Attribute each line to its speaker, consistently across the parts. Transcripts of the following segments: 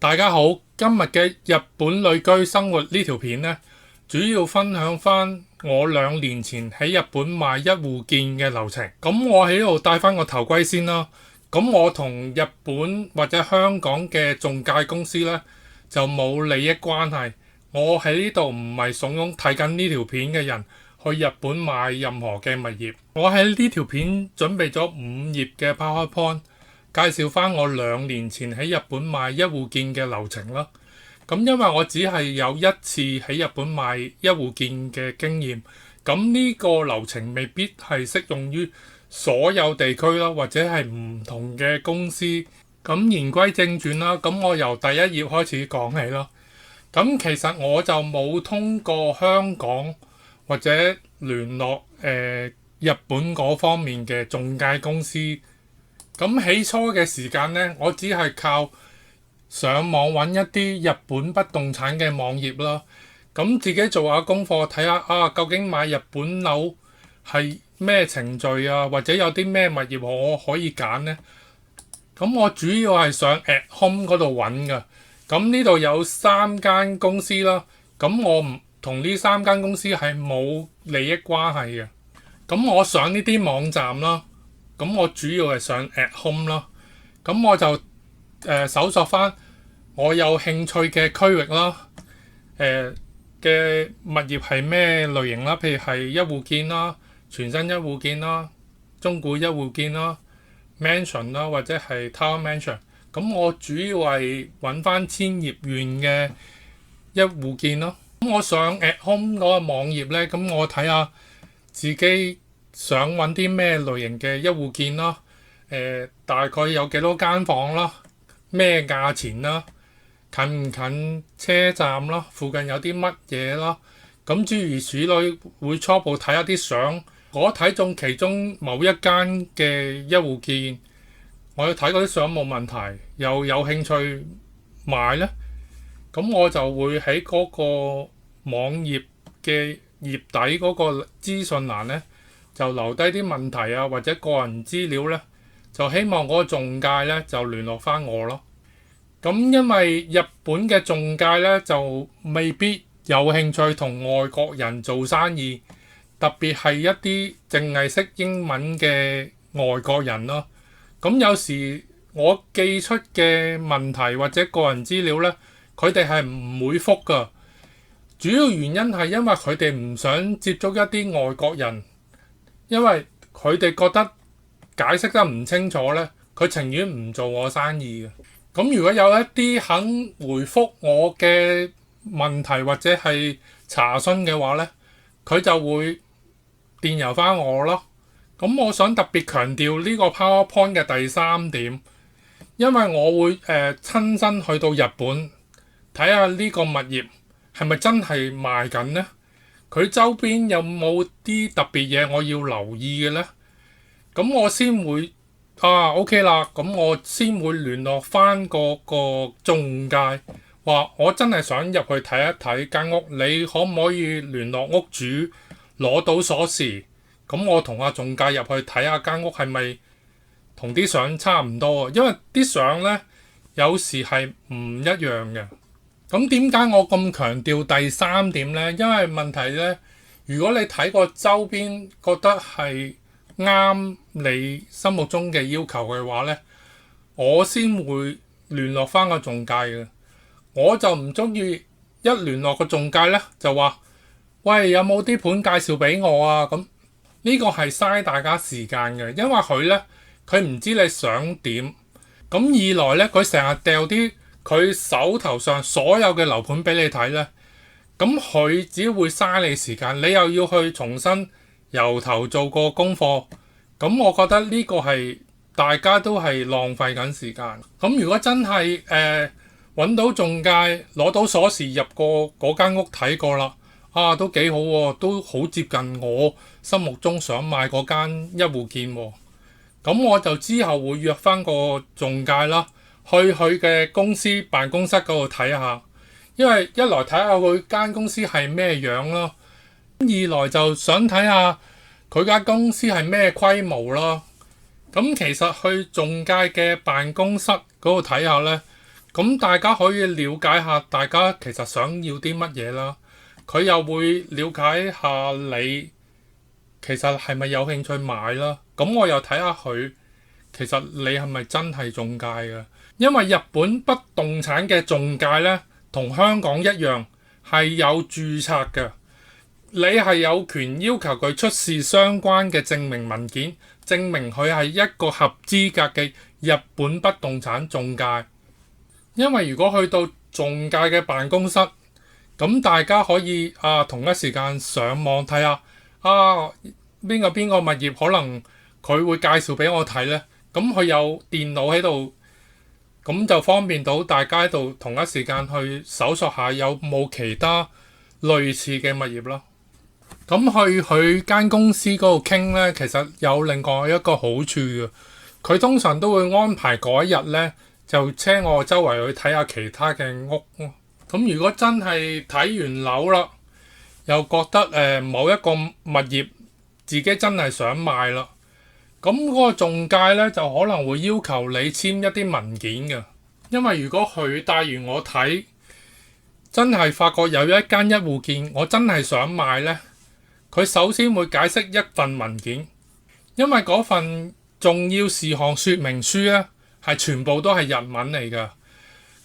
Speaker 1: 大家好，今日嘅日本旅居生活呢條片呢，主要分享翻我2年前喺日本買一戶建嘅流程。咁我喺度戴翻個頭盔先啦。咁我同日本或者香港嘅中介公司呢，就冇利益關係。我喺呢度唔係慫恿睇緊呢條片嘅人去日本買任何嘅物業。我喺呢條片準備咗5頁嘅 PowerPoint，介紹翻我2年前喺日本買一戶建嘅流程啦。咁因為我只係有一次喺日本買一戶建嘅經驗，咁呢個流程未必係適用於所有地區啦，或者係唔同嘅公司。咁言歸正傳啦，咁我由第一頁開始講起啦。咁其實我就冇通過香港或者聯絡日本嗰方面嘅中介公司。咁起初嘅時間呢，我只係靠上網揾一啲日本不動產嘅網頁啦。咁自己做下功課，睇下究竟買日本樓係咩程序啊，或者有啲咩物業我可以揀呢？咁我主要係上 At Home 嗰度揾㗎。咁呢度有3間公司啦。咁我唔同呢3間公司係冇利益關係嘅。咁我上呢啲網站啦。咁我主要係上 At Home 啦。咁我就搜索翻我有興趣嘅區域啦。嘅物業係咩類型啦？譬如係一戶建啦、全新一戶建啦、中古一戶建啦、Mansion 啦，或者係 Tower Mansion。咁我主要係揾翻千葉縣嘅一戶建咯。咁我上 At Home 嗰個網頁呢，咁我睇下自己想揾啲咩類型嘅一戶建啦。大概有幾多間房啦？咩價錢啦？近唔近車站啦？附近有啲乜嘢啦？咁諸如此類，會初步睇一啲相。我睇中其中某一間嘅一戶建，我要睇嗰啲相冇問題，又有興趣買呢。咁我就會喺嗰個網頁嘅頁底嗰個資訊欄呢，就留低啲問題啊，或者個人資料呢，就希望嗰個中介呢就聯絡翻我咯。咁因為日本嘅中介呢，就未必有興趣同外國人做生意，特別係一啲淨係識英文嘅外國人咯。咁有時我寄出嘅問題或者個人資料呢，佢哋係唔會覆㗎。主要原因係因為佢哋唔想接觸一啲外國人，因為佢哋覺得解釋得唔清楚呢，佢情願唔做我生意嘅。咁如果有一啲肯回覆我嘅問題或者係查詢嘅話呢，佢就會電郵翻我咯。咁我想特別強調呢個 PowerPoint 嘅第3點，因為我會親身去到日本睇下呢個物業係咪真係賣緊呢？佢周邊有冇啲特別嘢我要留意嘅呢？咁我先會OK 啦。咁我先會聯絡翻嗰個中介，話我真係想入去睇一睇間屋，你可唔可以聯絡屋主攞到鎖匙？咁我同阿中介入去睇下間屋係咪同啲相差唔多啊？因為啲相呢，有時係唔一樣嘅。咁點解我咁強調第3點呢？因為問題呢，如果你睇過周邊覺得係啱你心目中嘅要求嘅話呢，我先會聯絡翻個中介嘅。我就唔中意一聯絡個中介呢，就話喂，有冇啲盤介紹俾我啊？咁呢個係嘥大家時間嘅，因為佢呢，佢唔知你想點。咁二來呢，佢成日掉啲佢手頭上所有嘅樓盤俾你睇呢，咁佢只會嘥你時間，你又要去重新由頭做個功課。咁我覺得呢個係大家都係浪費緊時間。咁如果真係揾到中介攞到鎖匙入過嗰間屋睇過啦，都幾好喎，都好接近我心目中想買嗰間一戶建喎。咁我就之後會約翻個中介啦，去佢嘅公司辦公室嗰度睇下，因為一來睇下佢間公司係咩樣咯，二來就想睇下佢間公司係咩規模咯。咁其實去中介嘅辦公室嗰度睇下呢，咁大家可以了解下大家其實想要啲乜嘢啦。佢又會了解下你其實係咪有興趣買啦。咁我又睇下佢其實你係咪真係中介嘅？因為日本不動產嘅中介呢，同香港一樣係有註冊嘅。你係有權要求佢出示相關嘅證明文件，證明佢係一個合資格嘅日本不動產中介。因為如果去到中介嘅辦公室，咁大家可以同一時間上網睇下邊個物業可能佢會介紹俾我睇呢。咁佢有電腦喺度，咁就方便到大家喺度同一時間去搜索下有冇其他類似嘅物業咯。咁去佢間公司嗰度傾呢，其實有另外一個好處嘅。佢通常都會安排嗰一日呢，就車我周圍去睇下其他嘅屋。咁如果真係睇完樓啦，又覺得某一個物業自己真係想買啦，咁嗰個中介呢，就可能會要求你簽一啲文件嘅。因為如果佢帶完我睇，真係發覺有一間一戶建我真係想買呢，佢首先會解釋一份文件，因為嗰份重要事項說明書呢，係全部都係日文嚟㗎。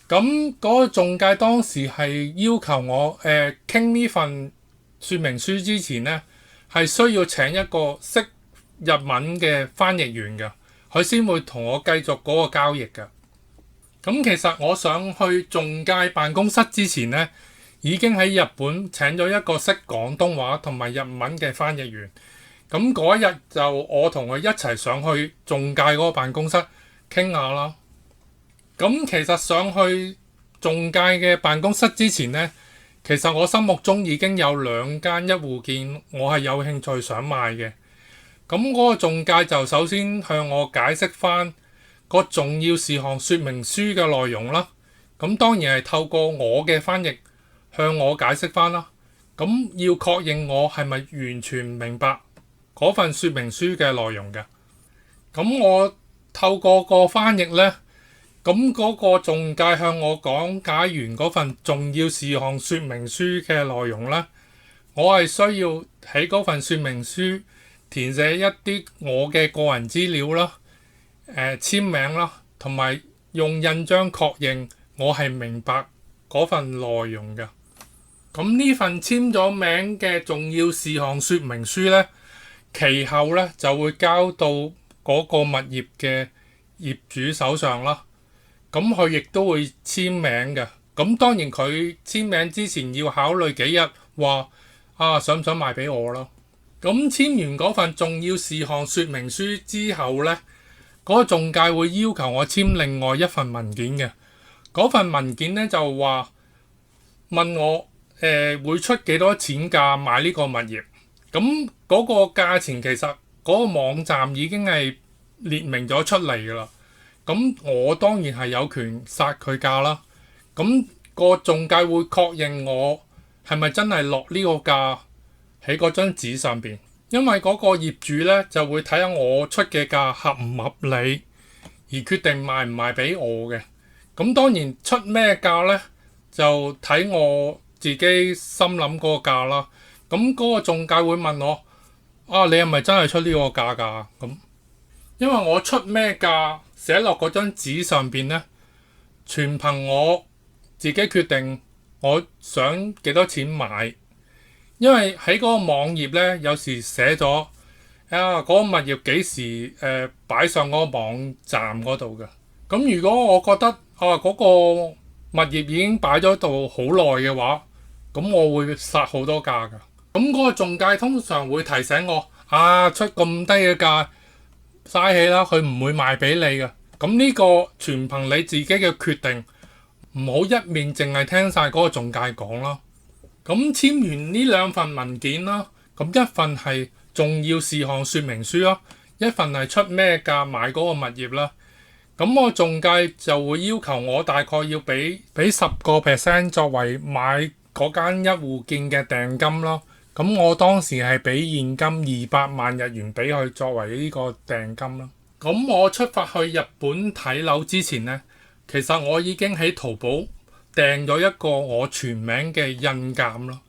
Speaker 1: 咁嗰個中介當時係要求我傾呢份說明書之前呢，係需要請一個識日文嘅翻譯員㗎，佢先會同我繼續嗰個交易㗎。咁其實我想去中介辦公室之前呢，已經喺日本請咗一個識廣東話同埋日文嘅翻譯員。咁嗰一日就我同佢一齊上去中介嗰個辦公室傾下啦。咁其實上去中介嘅辦公室之前呢，其實我心目中已經有2間一戶建我係有興趣想買嘅。咁嗰個中介就首先向我解釋翻個重要事項說明書嘅內容啦。咁當然係透過我嘅翻譯向我解釋翻啦。咁要確認我係咪完全明白嗰份說明書嘅內容嘅。咁我透過個翻譯呢，咁嗰個中介向我講解完嗰份重要事項說明書嘅內容呢，我係需要喺嗰份說明書填寫一啲我嘅個人資料啦、簽名啦，同埋用印章確認我係明白嗰份內容嘅。咁呢份簽咗名嘅重要事項說明書呢，其後呢就會交到嗰個物業嘅業主手上啦。咁佢亦都會簽名嘅。咁當然佢簽名之前要考慮幾日，話想唔想賣俾我咯。咁簽完嗰份重要事項說明書之後呢，嗰個中介會要求我簽另外一份文件嘅。嗰份文件呢，就話問我會出幾多錢價買呢個物業。咁嗰個價錢其實嗰個網站已經係列明咗出嚟㗎啦。咁我當然係有權殺佢價啦。咁個中介會確認我係咪真係落呢個價喺嗰張紙上邊，因為嗰個業主呢就會睇下我出嘅價合唔合理，而決定賣唔賣俾我嘅。咁當然出咩價呢，就睇我自己心諗嗰個價啦。咁嗰個中介會問我你係咪真係出呢個價㗎？咁因為我出咩價寫落嗰張紙上邊呢，全憑我自己決定我想幾多錢買。因為喺嗰個網頁呢，有時寫咗嗰個物業幾時擺上嗰個網站嗰度嘅。咁如果我覺得嗰個物業已經擺咗度好耐嘅話，咁我會殺好多價㗎。咁嗰個中介通常會提醒我出咁低嘅價嘥氣啦，佢唔會賣俾你嘅。咁呢個全憑你自己嘅決定，唔好一面淨係聽晒嗰個中介講啦。咁簽完呢2份文件啦，咁一份係重要事項說明書啦，一份係出咩價買嗰個物業啦。咁我中介就會要求我大概要俾10% 作為買嗰間一戶建嘅訂金咯。咁我當時係俾現金200萬日元俾佢作為呢個訂金咯。咁我出發去日本睇樓之前呢，其實我已經喺淘寶訂咗一個我全名嘅印鑑咯，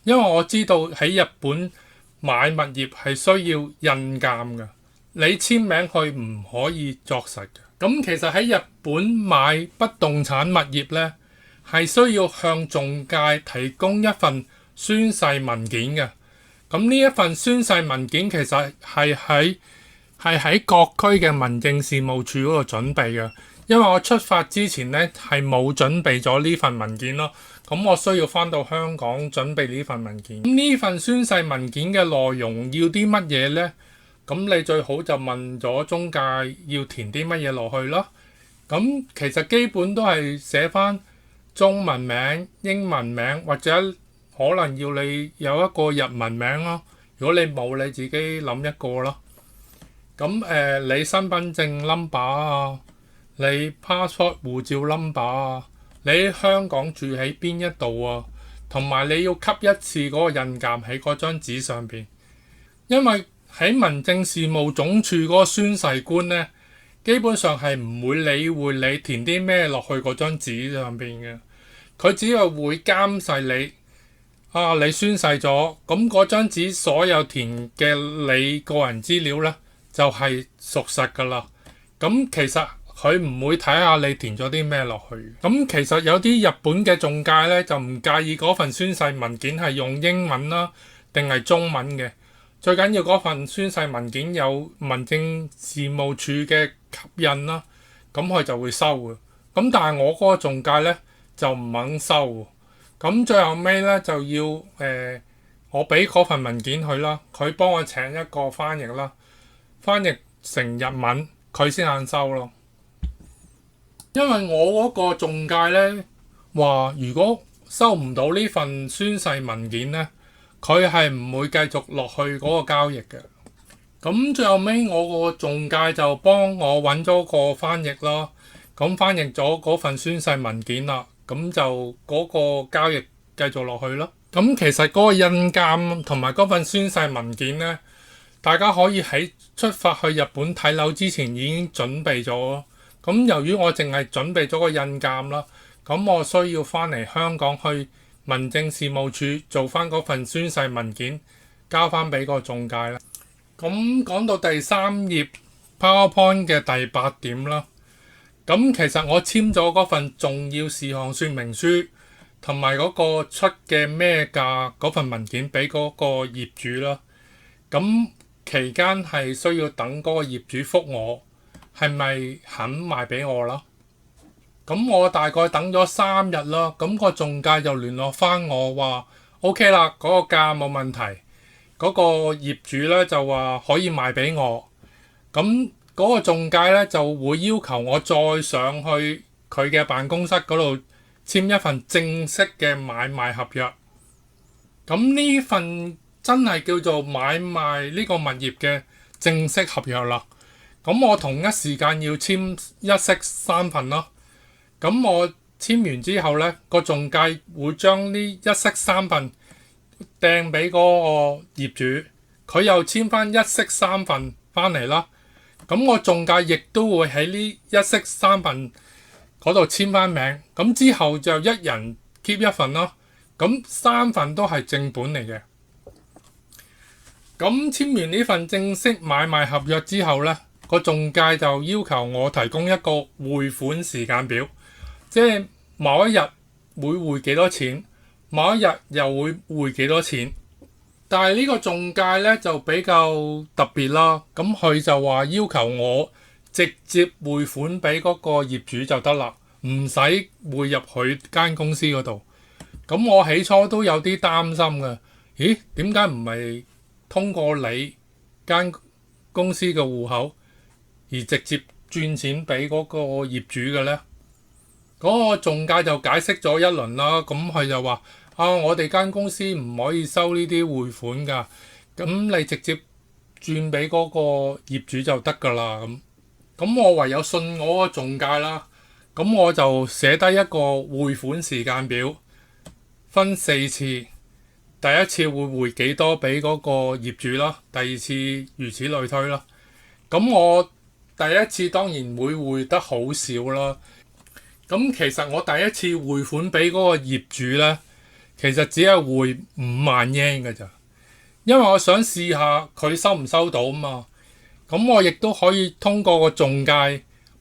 Speaker 1: 因為我知道喺日本買物業係需要印鑑嘅，你簽名去唔可以作實嘅。咁其實喺日本買不動產物業呢，係需要向仲介提供一份宣誓文件嘅。咁呢一份宣誓文件其實係喺各區嘅民政事務處嗰度準備嘅。因為我出發之前呢係冇準備咗呢份文件咯，咁我需要返到香港準備呢份文件。呢份宣誓文件嘅內容要啲乜嘢呢？咁你最好就問咗中介要填啲乜嘢落去咯。咁其實基本都係寫返中文名、英文名，或者可能要你有一個日文名咯。如果你冇，你自己諗一個咯。咁你身份證 number 啊，你 passport 護照 number 啊，你喺香港住喺邊一度啊，同埋你要吸一次嗰個印鑑喺嗰張紙上邊，因為喺民政事務總署嗰個宣誓官呢，基本上係唔會理會你填啲咩落去嗰張紙上邊嘅，佢只係會監視你。你宣誓咗，咁嗰張紙所有填嘅你個人資料呢，就係屬實㗎啦。咁其實佢唔會睇下你填咗啲咩落去。咁其實有啲日本嘅仲介呢，就唔介意嗰份宣誓文件係用英文啦，定係中文嘅。最緊要嗰份宣誓文件有民政事務處嘅吸印啦，咁佢就會收嘅。咁但係我嗰個仲介呢，就唔肯收。咁最後尾呢，就要我俾嗰份文件佢啦，佢幫我請一個翻譯啦，翻譯成日文，佢先肯收咯。因為我嗰個仲介呢話，如果收唔到呢份宣誓文件呢，佢係唔會繼續落去嗰個交易嘅。咁最後尾我個仲介就幫我揾咗個翻譯啦，咁翻譯咗嗰份宣誓文件啦，咁就嗰個交易繼續落去咯。咁其實嗰個印鑑同埋嗰份宣誓文件呢，大家可以喺出發去日本睇樓之前已經準備咗。咁由於我淨係準備咗個印鑑啦，咁我需要翻嚟香港去民政事務處做翻嗰份宣誓文件，交翻俾個仲介啦。咁講到第三頁 PowerPoint 嘅第8點啦，咁其實我簽咗嗰份重要事項說明書同埋嗰個出嘅咩價嗰份文件俾嗰個業主啦。咁期間係需要等嗰個業主覆我，係咪肯賣俾我啦？咁我大概等咗3日啦，咁個仲介就聯絡翻我話 OK 啦，嗰個價冇問題。嗰個業主咧就話可以賣俾我。咁嗰個仲介咧就會要求我再上去佢嘅辦公室嗰度簽一份正式嘅買賣合約。咁呢份真係叫做買賣呢個物業嘅正式合約啦。咁我同一時間要簽一式3份咯。咁我簽完之後呢，個仲介會將呢一式3份掟俾嗰個業主，佢又簽翻一式3份翻嚟啦。咁我仲介亦都會喺呢一式3份嗰度簽翻名。咁之後就一人 keep 一份咯。咁3份都係正本嚟嘅。咁簽完呢份正式買賣合約之後呢，個仲介就要求我提供一個匯款時間表，即係某一日會匯幾多錢，某一日又會匯幾多錢。但係呢個仲介呢就比較特別啦，咁佢就話要求我直接匯款俾嗰個業主就得啦，唔使匯入佢間公司嗰度。咁我起初都有啲擔心嘅，咦？點解唔係通過你間公司嘅戶口而直接轉錢俾嗰個業主嘅呢？嗰個仲介就解釋咗一輪啦，咁佢就話我哋間公司唔可以收呢啲匯款㗎，咁你直接轉俾嗰個業主就得㗎啦。咁我唯有信我個仲介啦。咁我就寫低一個匯款時間表，分4次。第一次會匯幾多俾嗰個業主啦，第二次如此類推啦。咁我第一次當然會匯得好少啦，咁其實我第一次匯款俾嗰個業主呢，其實只係匯5萬日圓嘅咋，因為我想試下佢收唔收到啊嘛。咁我亦都可以通過個中介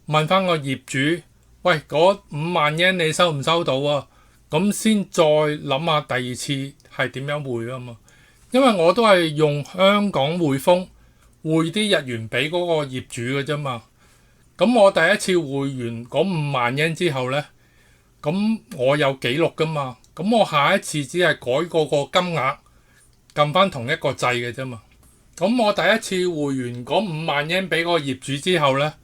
Speaker 1: 問翻個業主，喂，嗰5萬日圓你收唔收到啊？咁先再諗下第二次係點樣匯啊嘛。因為我都係用香港匯豐匯啲日元俾嗰個業主嘅啫嘛。咁我第一次匯完嗰5萬日圓之後呢，咁我有記錄噶嘛。咁我下一次只係改嗰個金額，撳翻同一個掣嘅啫嘛。咁我第一次匯完嗰5萬日圓俾個業主之後呢，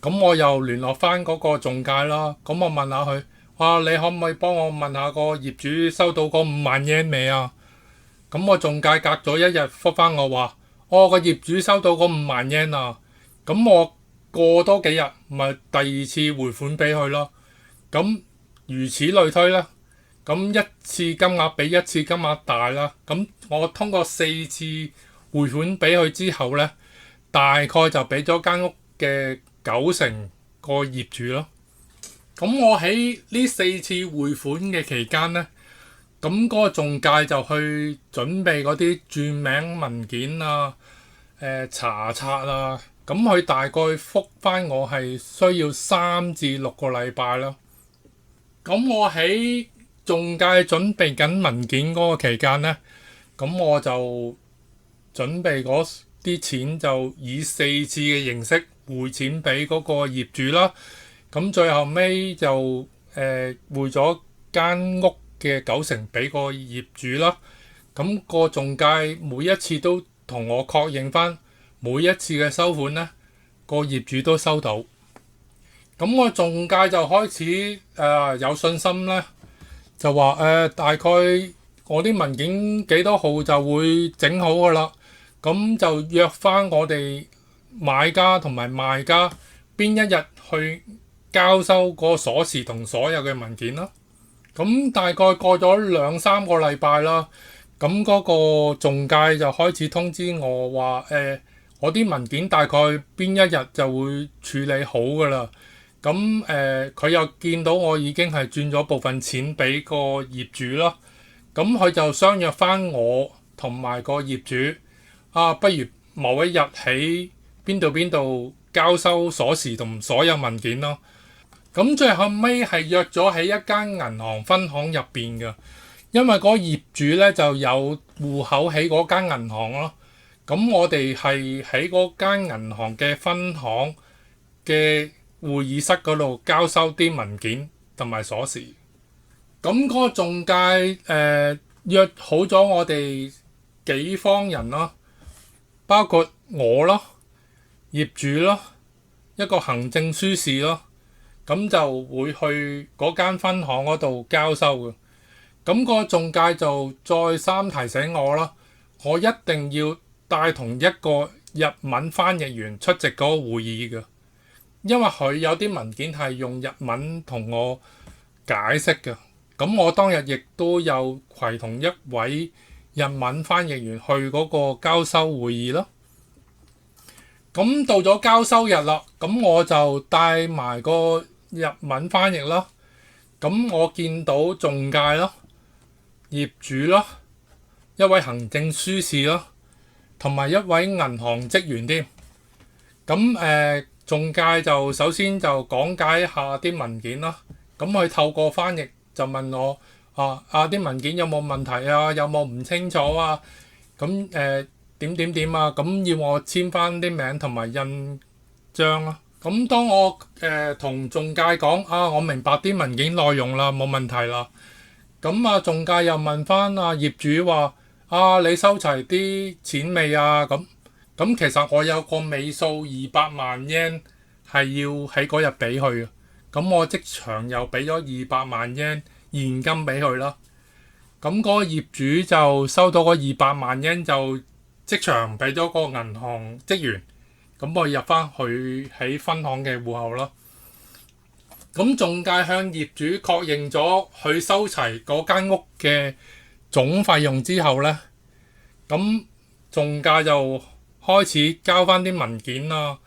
Speaker 1: 咁我又聯絡翻嗰個中介啦。咁我問下佢，哇，你可唔可以幫我問下個業主收到嗰5萬日圓未啊？咁我中介隔咗一日覆翻我話，個業主收到嗰5萬日圓啊。咁我過多幾日咪第二次匯款俾佢咯。咁如此類推啦。咁一次金額比一次金額大啦。咁我通過4次匯款俾佢之後呢，大概就俾咗間屋嘅90%個業主咯。咁我喺呢4次匯款嘅期間呢，咁嗰個中介就去準備嗰啲轉名文件啊、查冊啊。咁佢大概覆返我係需要3至6個禮拜咯。咁我喺中介準備緊文件嗰個期間呢，咁我就準備嗰啲錢就以4次嘅形式匯錢俾嗰個業主啦。咁最後尾就匯咗間屋嘅90%俾個業主啦。咁個中介每一次都同我確認翻。每一次嘅收款呢，個業主都收到。咁我中介就開始有信心呢，就話大概我啲文件幾多號就會整好噶啦。咁就約翻我哋買家同埋賣家邊一日去交收嗰個鎖匙同所有嘅文件咯。咁大概過咗2-3個禮拜啦，咁嗰個中介就開始通知我話我啲文件大概邊一日就會處理好㗎啦。咁佢又見到我已經係轉咗部分錢俾個業主咯。咁佢就相約翻我同埋個業主不如某一日喺邊度交收鎖匙同所有文件咯。咁最後尾係約咗喺一間銀行分行入邊嘅，因為嗰個業主呢就有戶口喺嗰間銀行咯。咁我哋係喺嗰間銀行嘅分行嘅會議室嗰度交收啲文件同埋鎖匙。咁嗰個中介約好咗我哋幾方人咯，包括我咯、業主咯、一個行政書士咯，咁就會去嗰間分行嗰度交收嘅。咁個中介就再三提醒我啦，我一定要帶同一個日文翻譯員出席嗰個會議嘅，因為佢有啲文件係用日文同我解釋嘅。咁我當日亦都有攜同一位日文翻譯員去嗰個交收會議咯。咁到咗交收日啦，咁我就帶埋個日文翻譯啦。咁我見到中介咯、業主咯、一位行政書士咯，同埋一位銀行職員添。咁中介就首先就講解下啲文件啦。咁佢透過翻譯就問我啲文件有冇問題啊？有冇唔清楚啊？咁點啊？咁要我簽翻啲名同埋印章啦。咁當我同中介講我明白啲文件內容啦，冇問題啦。咁中介又問翻業主話你收齊啲錢未啊？咁其實我有個尾數200萬日圓係要喺嗰日俾佢嘅。咁我即場又俾咗200萬日圓現金俾佢啦。咁嗰個業主就收到嗰200萬日圓就即場俾咗個銀行職員，咁我入翻去喺分行嘅戶口咯。咁中介向業主確認咗佢收齊嗰間屋嘅總費用之後呢，咁中介就開始交翻啲文件啊，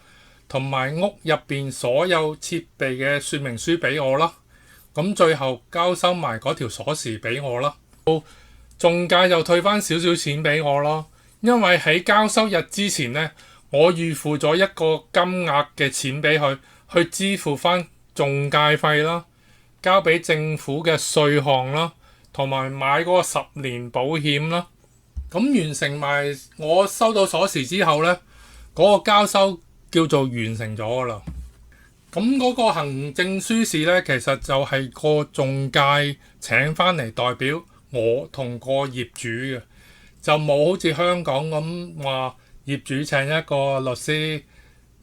Speaker 1: 同埋屋入邊所有設備嘅說明書俾我啦。咁最後交收埋嗰條鎖匙俾我啦。中介就退翻少少錢俾我咯，因為喺交收日之前呢，我預付咗一個金額嘅錢俾佢，去支付翻中介費啦，交俾政府嘅稅項啦，同埋買嗰個10年保險啦。咁完成埋我收到鎖匙之後呢，嗰個交收叫做完成咗㗎啦。咁嗰個行政書士呢，其實就係個中介請翻嚟代表我同個業主嘅，就冇好似香港咁話業主請一個律師，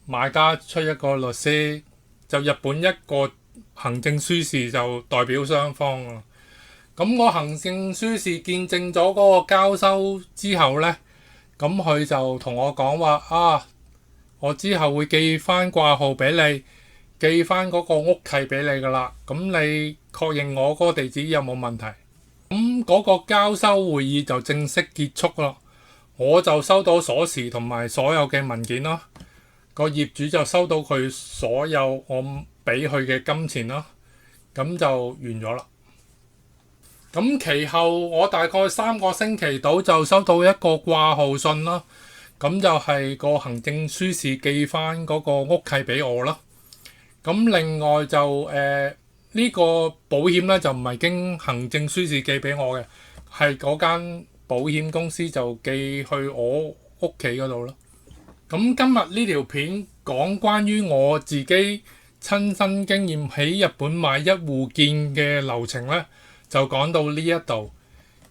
Speaker 1: 買家出一個律師，就日本一個行政書士就代表雙方啊。咁個行政書士見證咗嗰個交收之後呢，咁佢就同我講話啊，我之後會寄翻掛號俾你，寄翻嗰個屋契俾你㗎啦。咁你確認我嗰個地址有冇問題？咁嗰個交收會議就正式結束啦。我就收到鎖匙同埋所有嘅文件啦。個業主就收到佢所有我俾佢嘅金錢啦。咁就完咗啦。咁其後我大概3個星期到就收到一個掛號信啦。咁就係個行政書士寄翻嗰個屋契俾我啦。咁另外就呢個保險咧就唔係經行政書士寄俾我嘅，係嗰間保險公司就寄去我屋企嗰度咯。咁今日呢條片講關於我自己親身經驗喺日本買一戶建嘅流程咧，就講到呢一度。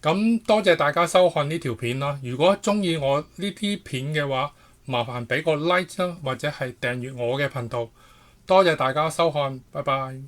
Speaker 1: 咁多謝大家收看呢條片啦。如果中意我呢啲片嘅話，麻煩俾個 like 啦，或者係訂閱我嘅頻道。多謝大家收看，拜拜。